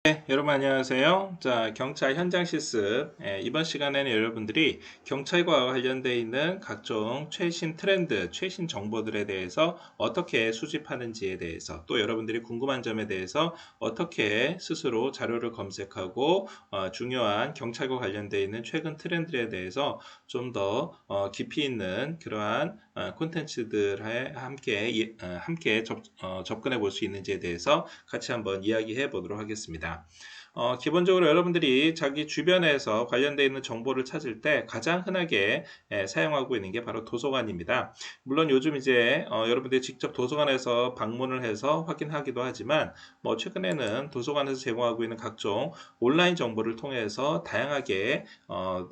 네, 여러분 안녕하세요. 자, 경찰 현장 실습. 이번 시간에는 여러분들이 경찰과 관련되어 있는 각종 최신 트렌드, 최신 정보들에 대해서 어떻게 수집하는지에 대해서, 또 여러분들이 궁금한 점에 대해서 어떻게 스스로 자료를 검색하고 중요한 경찰과 관련되어 있는 최근 트렌드에 대해서 좀 더 깊이 있는 그러한 콘텐츠들에 함께 접근해 볼 수 있는지에 대해서 같이 한번 이야기해 보도록 하겠습니다. 기본적으로 여러분들이 자기 주변에서 관련되어 있는 정보를 찾을 때 가장 흔하게 사용하고 있는 게 바로 도서관입니다. 물론 요즘 이제 여러분들이 직접 도서관에서 방문을 해서 확인하기도 하지만 최근에는 도서관에서 제공하고 있는 각종 온라인 정보를 통해서 다양하게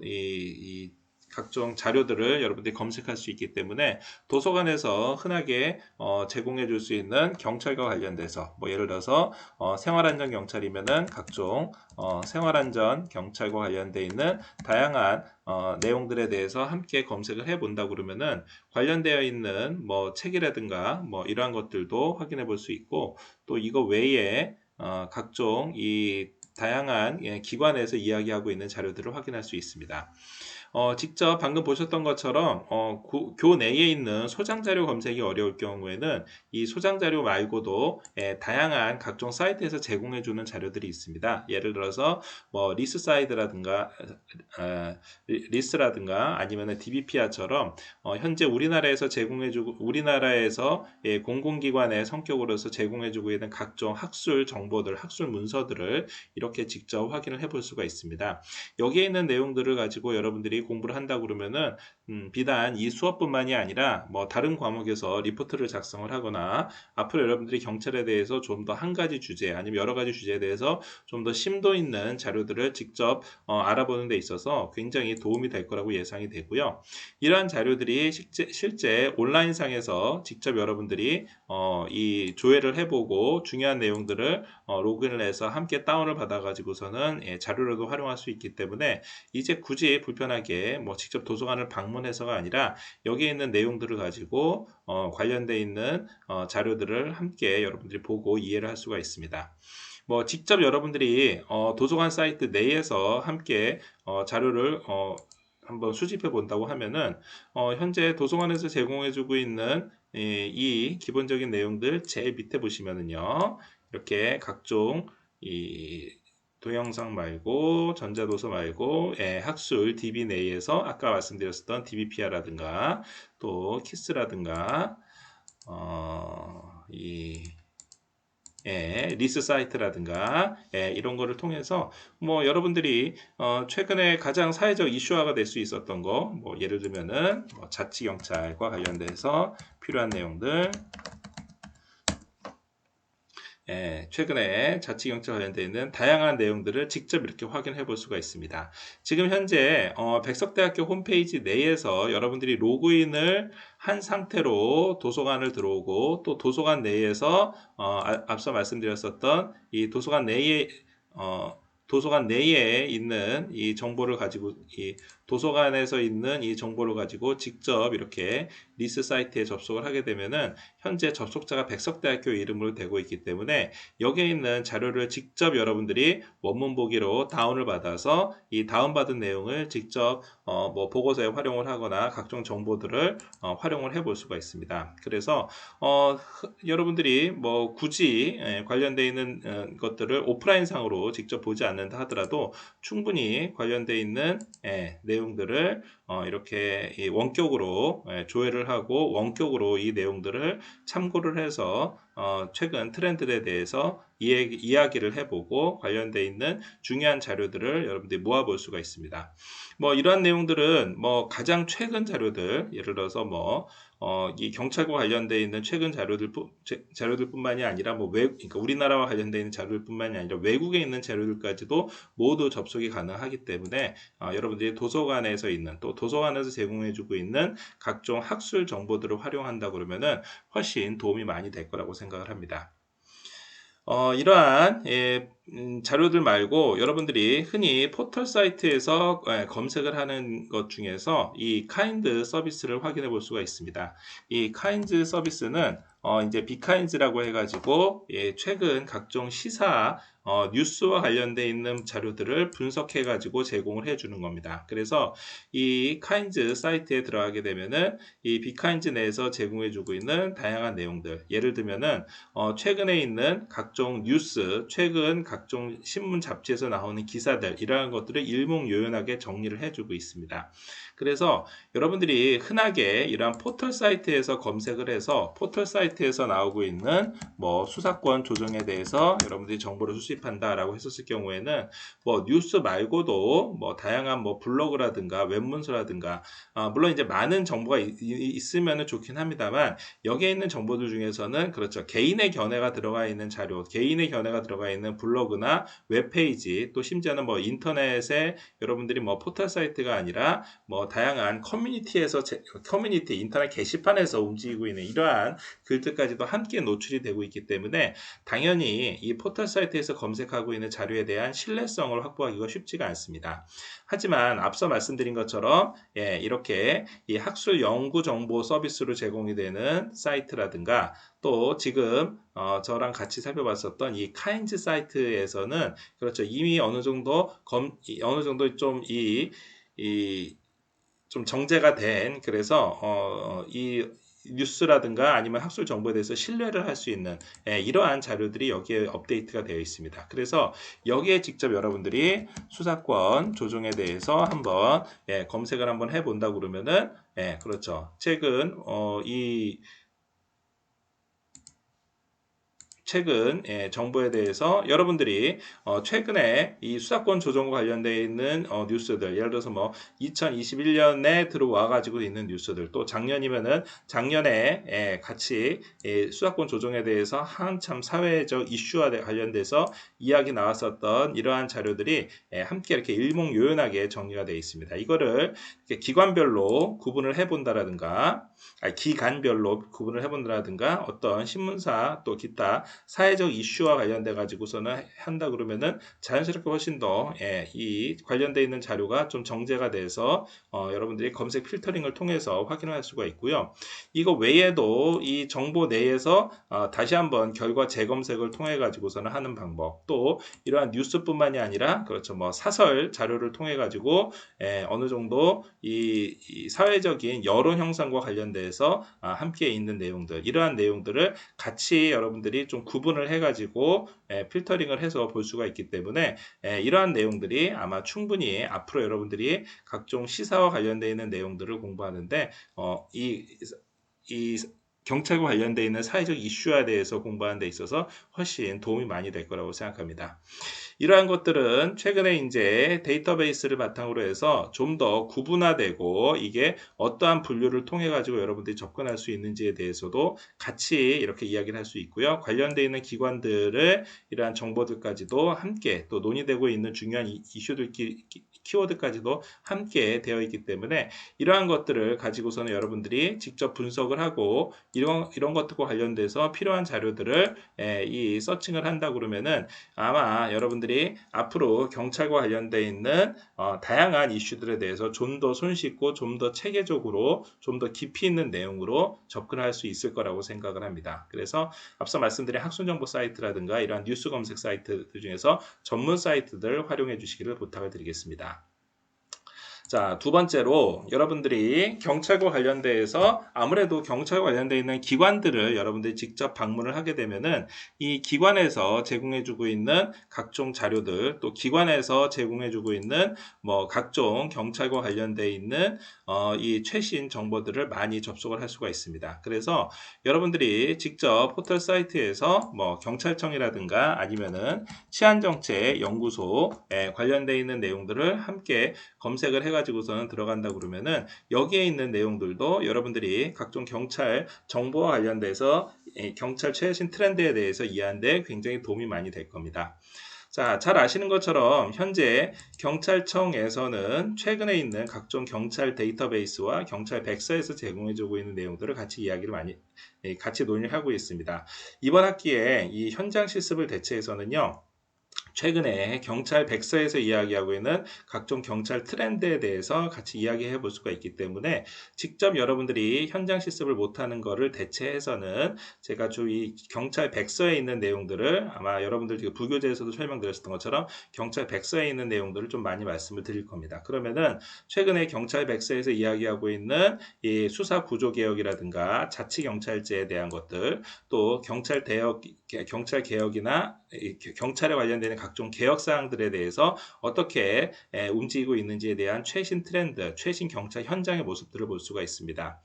이 각종 자료들을 여러분들이 검색할 수 있기 때문에 도서관에서 흔하게 제공해 줄 수 있는 경찰과 관련돼서 예를 들어서 생활안전 경찰이면은 각종 생활안전 경찰과 관련돼 있는 다양한 내용들에 대해서 함께 검색을 해 본다 그러면은 관련되어 있는 책이라든가 이러한 것들도 확인해 볼 수 있고, 또 이거 외에 각종 이 다양한 기관에서 이야기하고 있는 자료들을 확인할 수 있습니다. 직접 방금 보셨던 것처럼 교내에 있는 소장자료 검색이 어려울 경우에는 이 소장자료 말고도 다양한 각종 사이트에서 제공해주는 자료들이 있습니다. 예를 들어서 리스라든가 아니면 DBPR처럼 현재 우리나라에서 제공해주고 우리나라에서 공공기관의 성격으로서 제공해주고 있는 각종 학술 정보들, 학술 문서들을 이렇게 직접 확인을 해볼 수가 있습니다. 여기에 있는 내용들을 가지고 여러분들이 공부를 한다 그러면은 비단 이 수업뿐만이 아니라 다른 과목에서 리포트를 작성을 하거나 앞으로 여러분들이 경찰에 대해서 좀 더 한 가지 주제 아니면 여러 가지 주제에 대해서 좀 더 심도 있는 자료들을 직접 알아보는 데 있어서 굉장히 도움이 될 거라고 예상이 되고요. 이러한 자료들이 실제 온라인상에서 직접 여러분들이 이 조회를 해보고 중요한 내용들을 로그인을 해서 함께 다운을 받아가지고서는 자료로도 활용할 수 있기 때문에 이제 굳이 불편하게 직접 도서관을 방문해서가 아니라 여기에 있는 내용들을 가지고 관련돼 있는 자료들을 함께 여러분들이 보고 이해를 할 수가 있습니다. 직접 여러분들이 도서관 사이트 내에서 함께 자료를 한번 수집해 본다고 하면은 현재 도서관에서 제공해주고 있는 이 기본적인 내용들 제일 밑에 보시면은요, 이렇게 각종 이 동영상 말고 전자도서 말고 학술 DB 내에서 아까 말씀드렸었던 DBPR라든가 또 키스라든가 이 리스 사이트라든가 이런 거를 통해서 여러분들이 최근에 가장 사회적 이슈화가 될 수 있었던 거 예를 들면은 자치경찰과 관련돼서 필요한 내용들, 최근에 자치경찰 관련되어 있는 다양한 내용들을 직접 이렇게 확인해 볼 수가 있습니다. 지금 현재 백석대학교 홈페이지 내에서 여러분들이 로그인을 한 상태로 도서관을 들어오고, 또 도서관 내에서 앞서 말씀드렸었던 이 도서관 내에 있는 이 정보를 가지고 이 도서관에서 있는 이 정보를 가지고 직접 이렇게 리스 사이트에 접속을 하게 되면은 현재 접속자가 백석대학교 이름으로 되고 있기 때문에 여기에 있는 자료를 직접 여러분들이 원문 보기로 다운을 받아서 이 다운받은 내용을 직접 보고서에 활용을 하거나 각종 정보들을 활용을 해 볼 수가 있습니다. 그래서 여러분들이 굳이 관련되어 있는 것들을 오프라인 상으로 직접 보지 않는다 하더라도 충분히 관련되어 있는 내용들을 이렇게 원격으로 조회를 하고 원격으로 이 내용들을 참고를 해서 최근 트렌드에 대해서 이야기를 해보고 관련되어 있는 중요한 자료들을 여러분들이 모아볼 수가 있습니다. 이러한 내용들은 가장 최근 자료들, 예를 들어서 이 경찰과 관련되어 있는 최근 자료들뿐만이 아니라 그러니까 우리나라와 관련되어 있는 자료들뿐만이 아니라 외국에 있는 자료들까지도 모두 접속이 가능하기 때문에 여러분들이 도서관에서 있는, 또 도서관에서 제공해주고 있는 각종 학술 정보들을 활용한다 그러면은 훨씬 도움이 많이 될 거라고 생각을 합니다. 이러한 자료들 말고 여러분들이 흔히 포털 사이트에서 검색을 하는 것 중에서 이 카인드 서비스를 확인해 볼 수가 있습니다. 이 카인드 서비스는 이제 비카인즈라고 해가지고 최근 각종 시사 뉴스와 관련되어 있는 자료들을 분석해 가지고 제공을 해주는 겁니다. 그래서 이 카인즈 사이트에 들어가게 되면은 이 비카인즈 내에서 제공해주고 있는 다양한 내용들, 예를 들면은 최근에 있는 각종 뉴스, 최근 각종 신문 잡지에서 나오는 기사들, 이러한 것들을 일목요연하게 정리를 해주고 있습니다. 그래서 여러분들이 흔하게 이러한 포털 사이트에서 검색을 해서 포털 사이트에서 나오고 있는 뭐 수사권 조정에 대해서 여러분들이 정보를 수집한다라고 했었을 경우에는 뭐 뉴스 말고도 뭐 다양한 뭐 블로그라든가 웹문서라든가 물론 이제 많은 정보가 있으면 좋긴 합니다만 여기에 있는 정보들 중에서는 그렇죠. 개인의 견해가 들어가 있는 자료, 개인의 견해가 들어가 있는 블로그나 웹페이지, 또 심지어는 뭐 인터넷에 여러분들이 뭐 포털 사이트가 아니라 뭐 다양한 커뮤니티에서 커뮤니티 인터넷 게시판에서 움직이고 있는 이러한 글들까지도 함께 노출이 되고 있기 때문에 당연히 이 포털 사이트에서 검색하고 있는 자료에 대한 신뢰성을 확보하기가 쉽지가 않습니다. 하지만 앞서 말씀드린 것처럼 이렇게 이 학술 연구 정보 서비스로 제공이 되는 사이트라든가 또 지금 저랑 같이 살펴봤었던 이 카인즈 사이트에서는 그렇죠. 이미 어느 정도 좀 정제가 된 그래서 이 뉴스라든가 아니면 학술 정보에 대해서 신뢰를 할 수 있는 이러한 자료들이 여기에 업데이트가 되어 있습니다. 그래서 여기에 직접 여러분들이 수사권 조정에 대해서 한번 검색을 한번 해본다 그러면은 그렇죠. 최근 정보에 대해서 여러분들이 최근에 이 수사권 조정과 관련되어 있는 뉴스들, 예를 들어서 뭐 2021년에 들어와 가지고 있는 뉴스들, 또 작년이면은 작년에 같이 수사권 조정에 대해서 한참 사회적 이슈와 관련돼서 이야기 나왔었던 이러한 자료들이 함께 이렇게 일목요연하게 정리가 되어 있습니다. 이거를 기관별로 구분을 해본다라든가 기간별로 구분을 해본다라든가 어떤 신문사 또 기타 사회적 이슈와 관련돼 가지고서는 한다 그러면은 자연스럽게 훨씬 더 이 관련돼 있는 자료가 좀 정제가 돼서 여러분들이 검색 필터링을 통해서 확인을 할 수가 있고요. 이거 외에도 이 정보 내에서 다시 한번 결과 재검색을 통해 가지고서는 하는 방법, 또 이러한 뉴스뿐만이 아니라 그렇죠, 뭐 사설 자료를 통해 가지고 어느 정도 이 사회적인 여론 형성과 관련돼서 함께 있는 내용들, 이러한 내용들을 같이 여러분들이 좀 구분을 해가지고 필터링을 해서 볼 수가 있기 때문에 이러한 내용들이 아마 충분히 앞으로 여러분들이 각종 시사와 관련되어 있는 내용들을 공부하는데 이 경찰과 관련되어 있는 사회적 이슈에 대해서 공부하는 데 있어서 훨씬 도움이 많이 될 거라고 생각합니다. 이러한 것들은 최근에 이제 데이터베이스를 바탕으로 해서 좀 더 구분화되고 이게 어떠한 분류를 통해 가지고 여러분들이 접근할 수 있는지에 대해서도 같이 이렇게 이야기를 할 수 있고요. 관련되어 있는 기관들을 이러한 정보들까지도 함께 또 논의되고 있는 중요한 이슈들 키워드까지도 함께 되어 있기 때문에 이러한 것들을 가지고서는 여러분들이 직접 분석을 하고 이런 것들과 관련돼서 필요한 자료들을 이 서칭을 한다 그러면은 아마 여러분들이 앞으로 경찰과 관련되어 있는 다양한 이슈들에 대해서 좀 더 손쉽고 좀 더 체계적으로 좀 더 깊이 있는 내용으로 접근할 수 있을 거라고 생각을 합니다. 그래서 앞서 말씀드린 학술정보 사이트라든가 이러한 뉴스 검색 사이트들 중에서 전문 사이트들 활용해 주시기를 부탁을 드리겠습니다. 자, 두 번째로 여러분들이 경찰과 관련돼서 아무래도 경찰과 관련되어 있는 기관들을 여러분들이 직접 방문을 하게 되면은 이 기관에서 제공해주고 있는 각종 자료들, 또 기관에서 제공해주고 있는 뭐 각종 경찰과 관련되어 있는 이 최신 정보들을 많이 접속을 할 수가 있습니다. 그래서 여러분들이 직접 포털 사이트에서 뭐 경찰청이라든가 아니면은 치안정책연구소에 관련되어 있는 내용들을 함께 검색을 해가지고서는 들어간다 그러면은 여기에 있는 내용들도 여러분들이 각종 경찰 정보와 관련돼서 경찰 최신 트렌드에 대해서 이해하는데 굉장히 도움이 많이 될 겁니다. 자, 잘 아시는 것처럼 현재 경찰청에서는 최근에 있는 각종 경찰 데이터베이스와 경찰 백서에서 제공해주고 있는 내용들을 같이 같이 논의를 하고 있습니다. 이번 학기에 이 현장 실습을 대체해서는요. 최근에 경찰 백서에서 이야기하고 있는 각종 경찰 트렌드에 대해서 같이 이야기해 볼 수가 있기 때문에 직접 여러분들이 현장 실습을 못하는 거를 대체해서는 제가 좀 이 경찰 백서에 있는 내용들을 아마 여러분들 지금 부교재에서도 설명드렸던 것처럼 경찰 백서에 있는 내용들을 좀 많이 말씀을 드릴 겁니다. 그러면은 최근에 경찰 백서에서 이야기하고 있는 이 수사 구조 개혁이라든가 자치경찰제에 대한 것들, 또 경찰 경찰 개혁이나 경찰에 관련되는 각종 개혁 사항들에 대해서 어떻게 움직이고 있는지에 대한 최신 트렌드, 최신 경찰 현장의 모습들을 볼 수가 있습니다.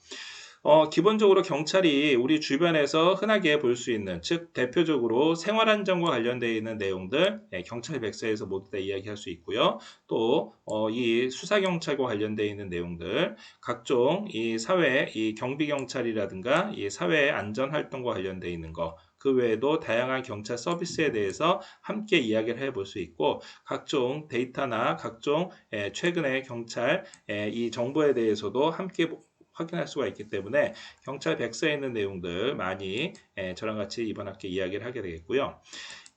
기본적으로 경찰이 우리 주변에서 흔하게 볼 수 있는, 즉 대표적으로 생활안전과 관련되어 있는 내용들 경찰 백서에서 모두 다 이야기할 수 있고요. 또 이 수사경찰과 관련되어 있는 내용들, 각종 이 사회 이 경비경찰이라든가 이 사회 안전활동과 관련되어 있는 거, 그 외에도 다양한 경찰 서비스에 대해서 함께 이야기를 해볼 수 있고, 각종 데이터나 각종 최근의 경찰 이 정보에 대해서도 함께 확인할 수가 있기 때문에 경찰 백서에 있는 내용들 많이 저랑 같이 이번 학기에 이야기를 하게 되겠고요.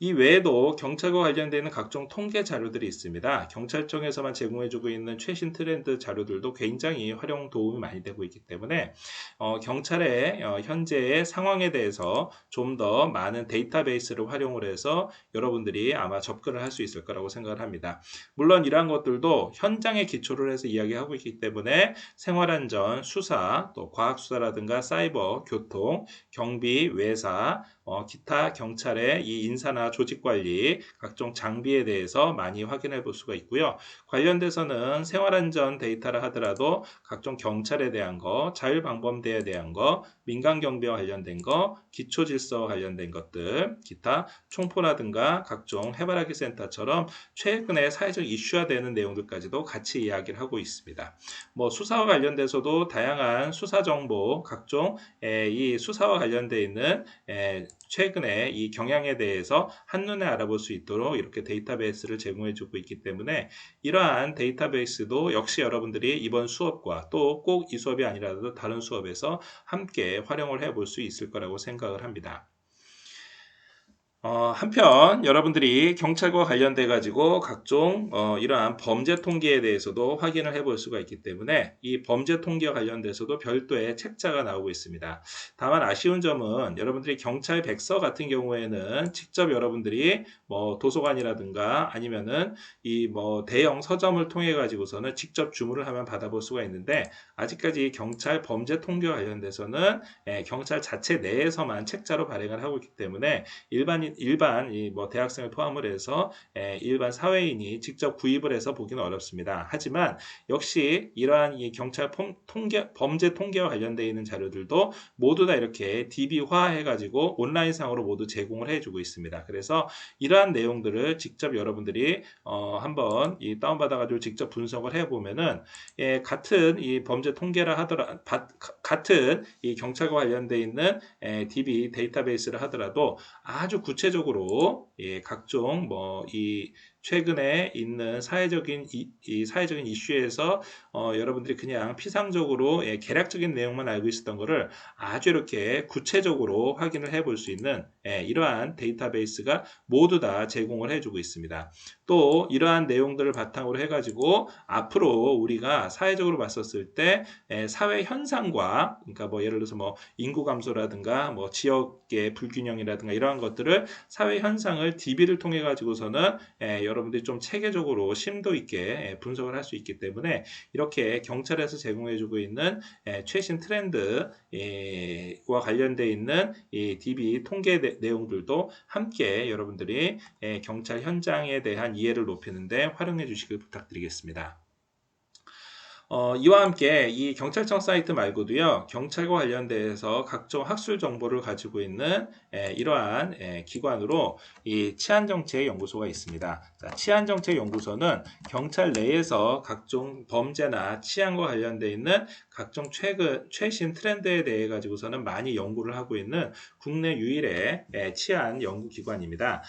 이 외에도 경찰과 관련되는 각종 통계 자료들이 있습니다. 경찰청에서만 제공해주고 있는 최신 트렌드 자료들도 굉장히 활용 도움이 많이 되고 있기 때문에 경찰의 현재의 상황에 대해서 좀 더 많은 데이터베이스를 활용을 해서 여러분들이 아마 접근을 할 수 있을 거라고 생각을 합니다. 물론 이러한 것들도 현장에 기초를 해서 이야기하고 있기 때문에 생활안전, 수사, 또 과학수사라든가 사이버, 교통, 경비, 외사, 기타 경찰의 이 인사나 조직관리, 각종 장비에 대해서 많이 확인해 볼 수가 있고요. 관련돼서는 생활안전 데이터를 하더라도 각종 경찰에 대한 거, 자율방범대에 대한 거, 민간경비와 관련된 거, 기초질서와 관련된 것들, 기타 총포라든가 각종 해바라기 센터처럼 최근에 사회적 이슈화 되는 내용들까지도 같이 이야기를 하고 있습니다. 수사와 관련돼서도 다양한 수사 정보, 각종 이 수사와 관련돼 있는 최근에 이 경향에 대해서 한눈에 알아볼 수 있도록 이렇게 데이터베이스를 제공해주고 있기 때문에 이러한 데이터베이스도 역시 여러분들이 이번 수업과 또 꼭 이 수업이 아니라도 다른 수업에서 함께 활용을 해볼 수 있을 거라고 생각을 합니다. 한편 여러분들이 경찰과 관련돼 가지고 각종 이러한 범죄 통계에 대해서도 확인을 해볼 수가 있기 때문에 이 범죄 통계와 관련돼서도 별도의 책자가 나오고 있습니다. 다만 아쉬운 점은 여러분들이 경찰 백서 같은 경우에는 직접 여러분들이 도서관이라든가 아니면은 이 대형 서점을 통해 가지고서는 직접 주문을 하면 받아볼 수가 있는데, 아직까지 경찰 범죄 통계와 관련돼서는 경찰 자체 내에서만 책자로 발행을 하고 있기 때문에 일반 대학생을 포함을 해서 일반 사회인이 직접 구입을 해서 보기는 어렵습니다. 하지만 역시 이러한 이 경찰 범죄 통계와 관련되어 있는 자료들도 모두 다 이렇게 DB화 해가지고 온라인상으로 모두 제공을 해주고 있습니다. 그래서 이러한 내용들을 직접 여러분들이 한번 다운받아가지고 직접 분석을 해보면은 같은 이 범죄 통계라 하더라 같은 이 경찰과 관련되어 있는 DB 데이터베이스를 하더라도 아주 구체적으로 각종 이 최근에 있는 사회적인 사회적인 이슈에서 여러분들이 그냥 피상적으로 개략적인 내용만 알고 있었던 거를 아주 이렇게 구체적으로 확인을 해볼 수 있는 이러한 데이터베이스가 모두 다 제공을 해주고 있습니다. 또 이러한 내용들을 바탕으로 해가지고 앞으로 우리가 사회적으로 봤었을 때 사회 현상과, 그러니까 예를 들어서 인구 감소라든가 지역의 불균형이라든가 이러한 것들을 사회 현상을 DB를 통해 가지고서는 여러분들이 좀 체계적으로 심도 있게 분석을 할 수 있기 때문에 이렇게 경찰에서 제공해주고 있는 최신 트렌드와 관련되어 있는 이 DB 통계 내용들도 함께 여러분들이 경찰 현장에 대한 이해를 높이는데 활용해 주시길 부탁드리겠습니다. 이와 함께 이 경찰청 사이트 말고도요, 경찰과 관련돼서 각종 학술 정보를 가지고 있는 이러한 기관으로 이 치안정책연구소가 있습니다. 치안정책연구소는 경찰 내에서 각종 범죄나 치안과 관련돼 있는 각종 최신 트렌드에 대해 가지고서는 많이 연구를 하고 있는 국내 유일의 치안 연구기관입니다.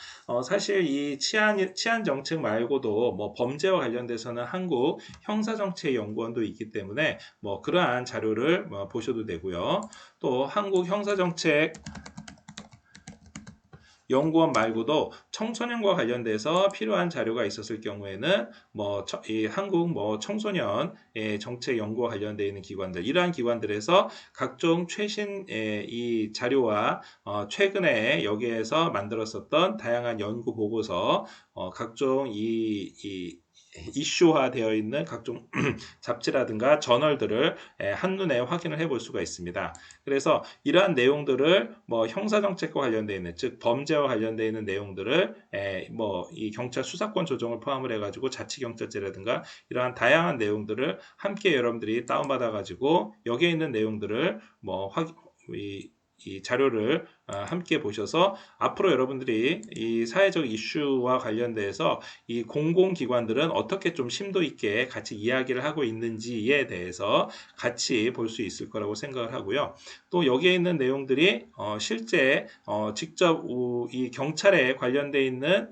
사실 이 치안 정책 말고도 범죄와 관련돼서는 한국 형사정책연구원도 있기 때문에 그러한 자료를 보셔도 되고요. 또 한국 형사정책 연구원 말고도 청소년과 관련돼서 필요한 자료가 있었을 경우에는 이 한국 청소년 정책 연구와 관련되어 있는 기관들, 이러한 기관들에서 각종 최신 이 자료와 최근에 여기에서 만들었었던 다양한 연구 보고서, 각종 이슈화되어 있는 각종 잡지라든가 저널들을 한눈에 확인을 해볼 수가 있습니다. 그래서 이러한 내용들을 형사정책과 관련되어 있는, 즉 범죄와 관련되어 있는 내용들을 이 경찰 수사권 조정을 포함을 해가지고 자치경찰제라든가 이러한 다양한 내용들을 함께 여러분들이 다운받아 가지고 여기에 있는 내용들을 이 자료를 함께 보셔서 앞으로 여러분들이 이 사회적 이슈와 관련돼서 이 공공기관들은 어떻게 좀 심도 있게 같이 이야기를 하고 있는지에 대해서 같이 볼 수 있을 거라고 생각을 하고요. 또 여기에 있는 내용들이 실제 직접 이 경찰에 관련돼 있는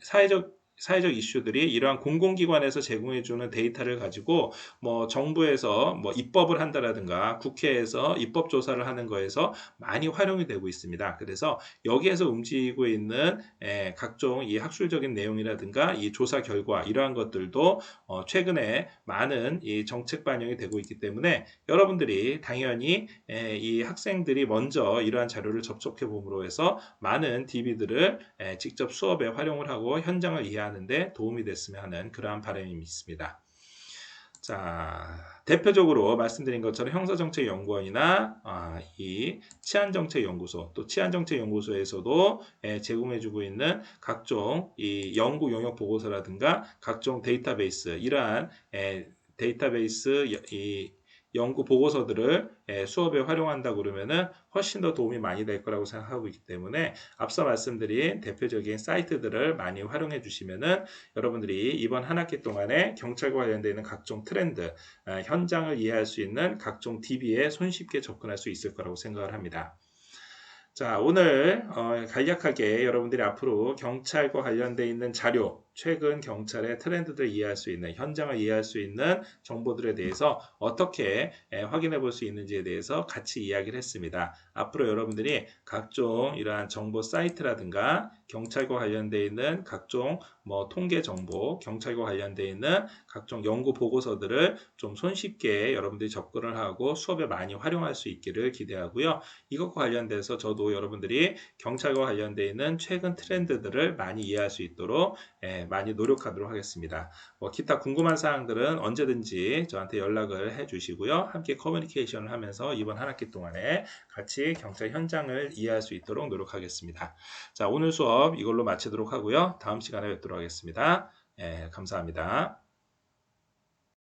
사회적 이슈들이 이러한 공공기관에서 제공해주는 데이터를 가지고 정부에서 입법을 한다라든가 국회에서 입법 조사를 하는 거에서 많이 활용이 되고 있습니다. 그래서 여기에서 움직이고 있는 각종 이 학술적인 내용이라든가 이 조사 결과, 이러한 것들도 최근에 많은 이 정책 반영이 되고 있기 때문에 여러분들이 당연히 이 학생들이 먼저 이러한 자료를 접촉해 봄으로 해서 많은 DB들을 직접 수업에 활용을 하고 현장을 이해하는데 도움이 됐으면 하는 그러한 바람이 있습니다. 자, 대표적으로 말씀드린 것처럼 형사정책연구원이나 이 치안정책연구소, 또 치안정책연구소에서도 제공해주고 있는 각종 이 연구 용역 보고서라든가 각종 데이터베이스, 이러한 데이터베이스 이 연구 보고서들을 수업에 활용한다 그러면은 훨씬 더 도움이 많이 될 거라고 생각하고 있기 때문에 앞서 말씀드린 대표적인 사이트들을 많이 활용해 주시면은 여러분들이 이번 한 학기 동안에 경찰과 관련되어 있는 각종 트렌드, 현장을 이해할 수 있는 각종 DB에 손쉽게 접근할 수 있을 거라고 생각을 합니다. 자, 오늘 간략하게 여러분들이 앞으로 경찰과 관련되어 있는 자료, 최근 경찰의 트렌드들을 이해할 수 있는, 현장을 이해할 수 있는 정보들에 대해서 어떻게 확인해 볼 수 있는지에 대해서 같이 이야기를 했습니다. 앞으로 여러분들이 각종 이러한 정보 사이트라든가 경찰과 관련되어 있는 각종 통계 정보, 경찰과 관련되어 있는 각종 연구 보고서들을 좀 손쉽게 여러분들이 접근을 하고 수업에 많이 활용할 수 있기를 기대하고요. 이것과 관련돼서 저도 여러분들이 경찰과 관련되어 있는 최근 트렌드들을 많이 이해할 수 있도록 많이 노력하도록 하겠습니다. 기타 궁금한 사항들은 언제든지 저한테 연락을 해주시고요. 함께 커뮤니케이션을 하면서 이번 한 학기 동안에 같이 경찰 현장을 이해할 수 있도록 노력하겠습니다. 자, 오늘 수업 이걸로 마치도록 하고요. 다음 시간에 뵙도록 하겠습니다. 감사합니다.